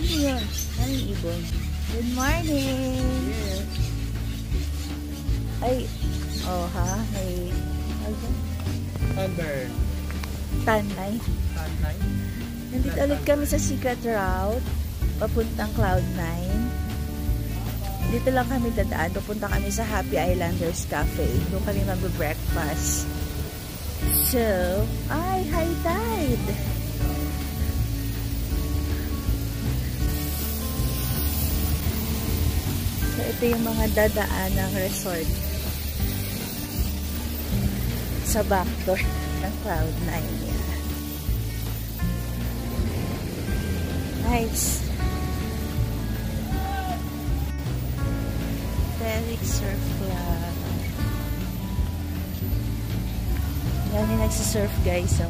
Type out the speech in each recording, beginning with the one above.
Ano yun? Ano yung ibon? Good morning! Yes. Ay, oh ha? May, ano? Sunburn. Tanay. Sunlight. Nandito ulit kami sa Secret Route. Papuntang Cloud9. Dito lang kami dadaan. Pupunta kami sa Happy Islanders Cafe. Doon kami mag-breakfast. So, ay, high tide! So, ito yung mga dadaan ng resort. Sa backdoor ng Cloud9. Yeah. Nice. Felix Surf Club. Yan yung nagsisurf guys. So,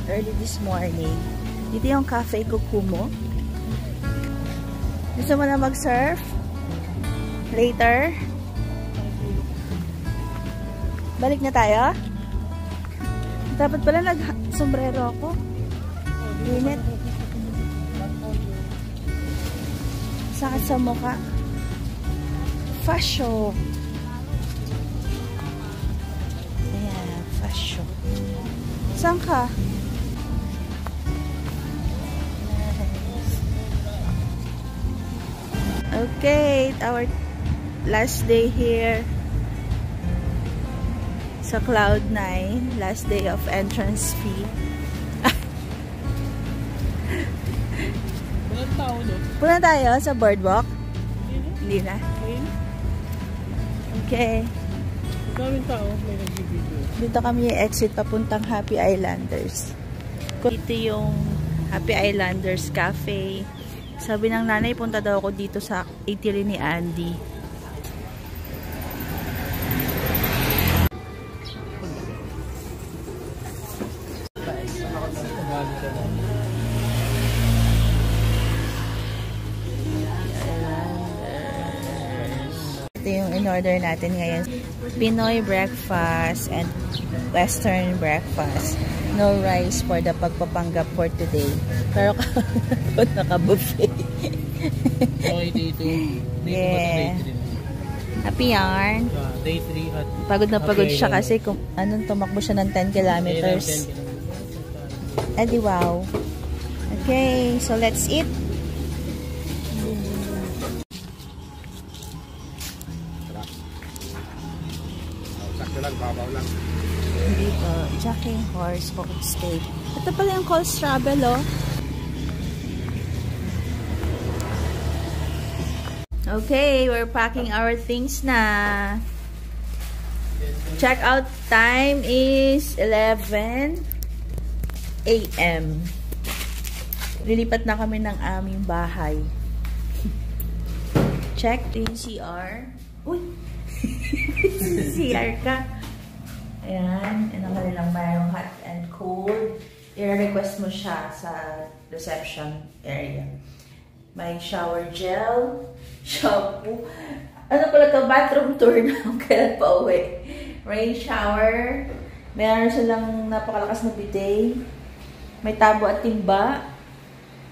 early this morning. Dito yung Cafe Kukumo. Gusto mo na mag-surf? Later? Balik na tayo? Dapat pala nag-sombrero ako. Init. Sakit sa mukha. Fashion. Ayan, fashion. Saan ka? Okay, our last day here sa Cloud9. Last day of entrance fee. Walang tao doon. Punta tayo sa boardwalk? Hindi na. Okay. Daming tao. May nag-video. Dito kami exit papuntang Happy Islanders. Dito yung Happy Islanders Cafe. Sabi ng nanay, punta daw ako dito sa eatery ni Andy. Ito yung in-order natin ngayon. Pinoy breakfast and Western breakfast. No rice for the pagpapanggap for today. Pero naka-buffet. Okay, day 2. Yeah. Happy yarn. Day 3 at Pagod na pagod siya kasi kung anong tumakbo siya ng 10 kilometers. Eh di wow. Okay, so let's eat. sakto lang, babaw lang. Dito, Jacking Horse Boat Steak. Ito pala yung Coles Travel, oh. Okay, we're packing our things na. Check out time is 11 AM. Lilipat na kami ng aming bahay. Check yung CR. Uy! CR ka. Ayan. Ano ka nilang mayroong hot and cold. I-request mo siya sa reception area. May shower gel, shampoo. Ano pala ka? Bathroom tour na kailan pa uwi. Rain shower. Meron silang napakalakas na bidet. May tabo at timba.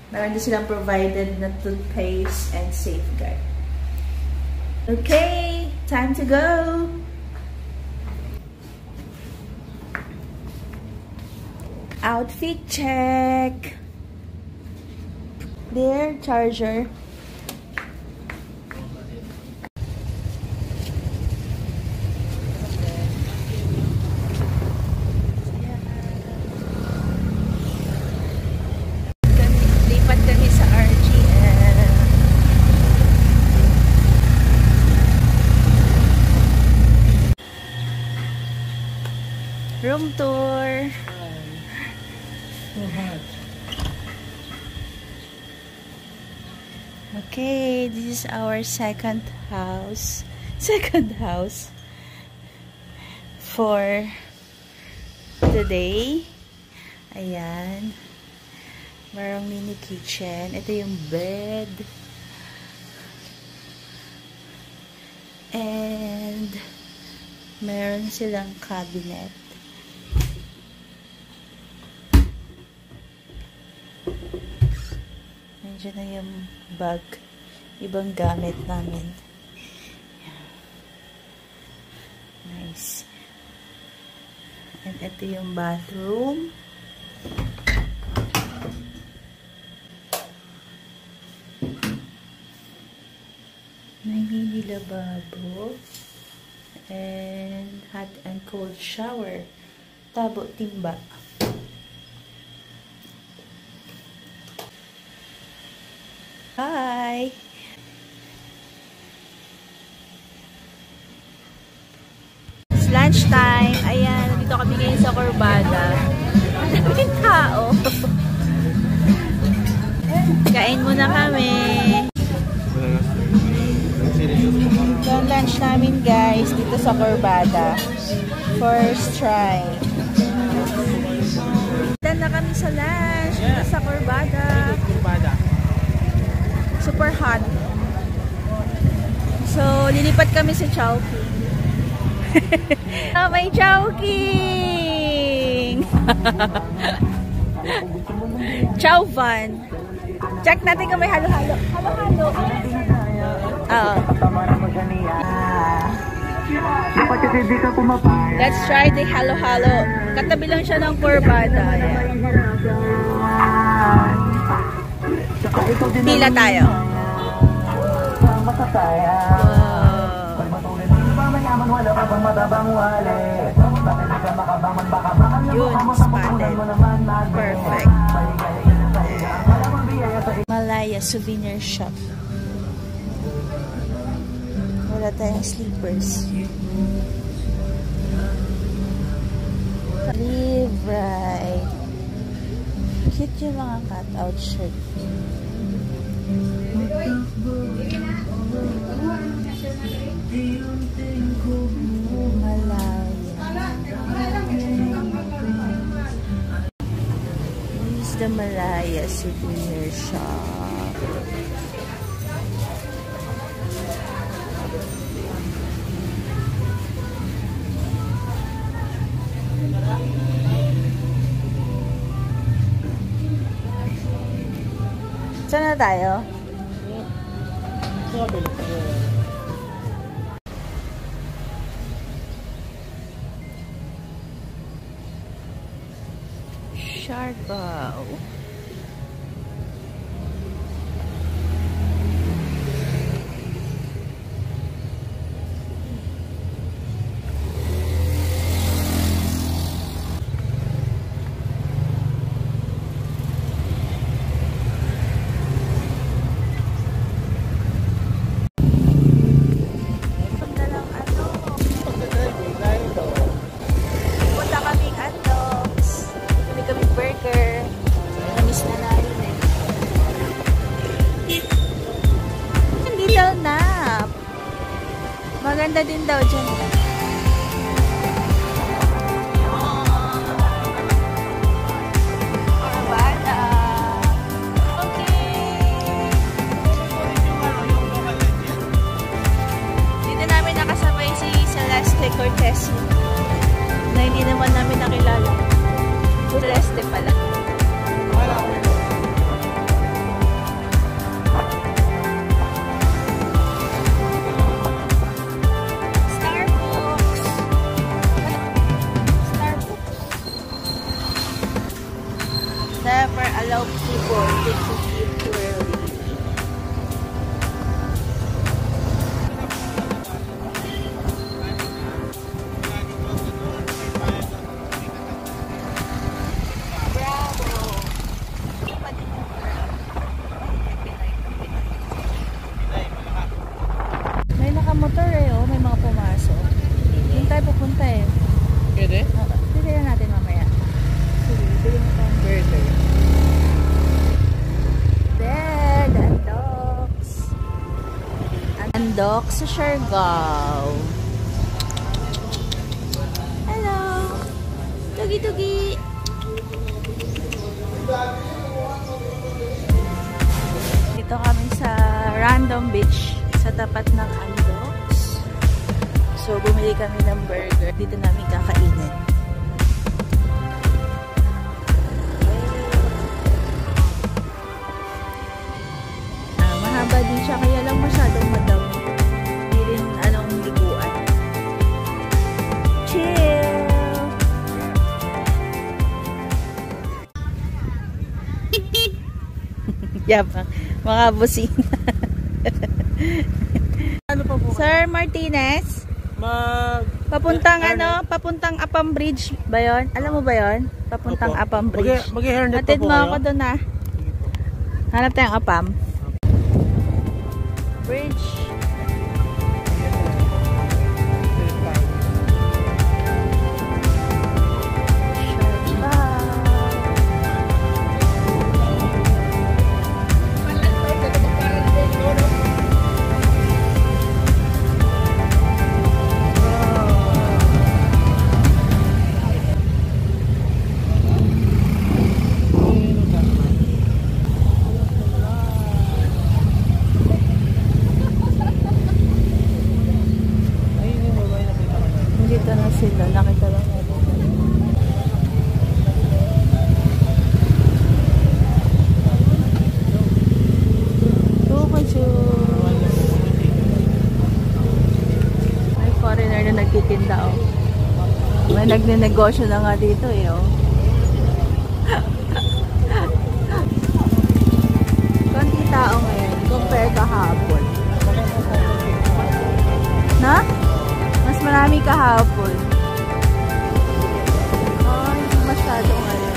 Meron din silang provided na toothpaste and safeguard. Okay, time to go! Outfit check! There, charger. Lipat kami sa RGL. Room tour. So hot. Okay, this is our second house. Second house for today. Ayan. Merong mini kitchen. Ito yung bed. And meron silang cabinet. Nandiyan na yung bag. Ibang gamit namin. Nice. And ito yung bathroom. May mini lababo. And hot and cold shower. Tabo timba. Hi! It's lunchtime. Ayan, dito kami ngayon sa Corbada. Ang daming tao. Kain muna kami. Ito ang lunch namin guys dito sa Corbada. First try. Dan na kami sa lunch dito sa Corbada. Super hot. So, lilipat kami sa Chowking. May Chowking! Chow van. Check natin kung may halo-halo. Halo-halo. Let's try the halo-halo. Katabi lang siya ng Corbada. Pila tayo. Yun, spotted. Perfect. Malaya Souvenir Shop. Wala tayong sleepers. Live right. Cute yung mga cut-out shirt. Malaya. This is the Malaya Souvenir Shop. Saan na tayo? Siargao. Maganda din daw dyan. Corbada. Okay. Dito namin nakasabay si Celeste Cortez. Na hindi naman namin nakilala. Celeste pala. Never allow people to eat too early. Bravo! May nakamotor eh, oh. May mga pumasok. Doon tayo pupunta eh. Pwede? Pwede na natin mamaya. Sige, pwede mo tayong burger. There, Andox. Andox sa Siargao. Hello! Tugi-tugi! Dito kami sa Random Beach sa tapat ng Andox. So, bumili kami ng burger. Dito namin kakainin. din siya, kaya lang masyadong madami. Hindi rin anong liguan. Chill! Yabang, mga busina. Ano pa po? Sir Martinez? Papuntang papuntang Apam Bridge ba yun? Alam mo ba yun? Papuntang Opo. Apam Bridge. Mag-hairnet pa Hatid po mo kayo? ako doon ah. Hanap tayong Apam. Bridge. Dito na sila. Nakita lang natin. May foreigner na nagtitinda oh. May nagnenegosyo na nga dito eh oh. Konti tao ngayon compare kahapon. Na? Mas marami kahapon. Oh, hindi masyadong ano.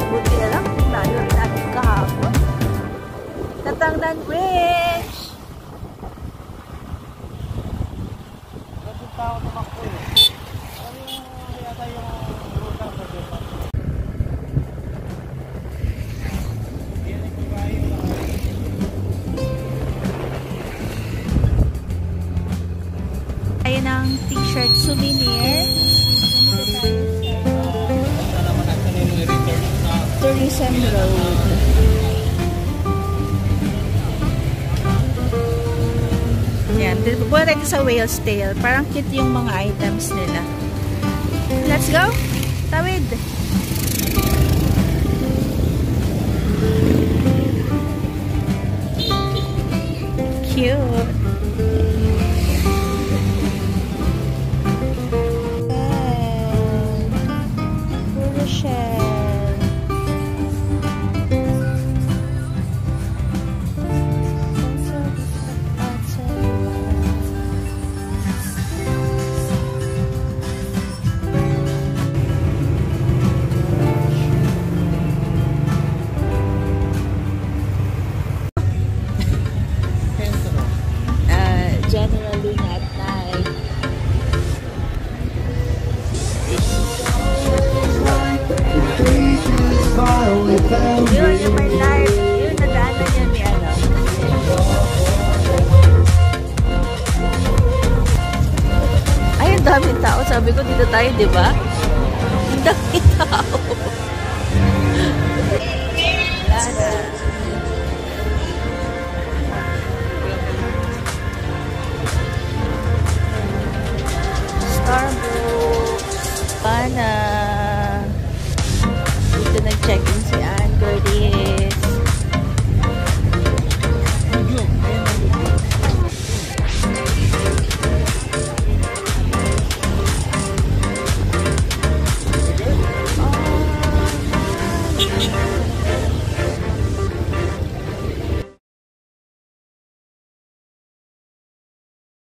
Buti na lang, lalo rin natin kahapon. Tatangdan Bridge! Nagpunta ako tumakbo eh. Ano yung yata yung ruta sa Depa? Ayun ang t-shirt souvenir. Tourism Road. Yan. Pupunta tayo sa Whale's Tail. Parang cute yung mga items nila. Let's go! Tawid! Cute! Generally not night. Yun, yung may light. Yun, nadaanan yan ni ano. Ay, ang daming tao. Sabi ko, dito tayo, di ba? Ang daming tao. Wala na. Starbucks. Pana. Dito nag-check-in si Ann Curtis. Oh,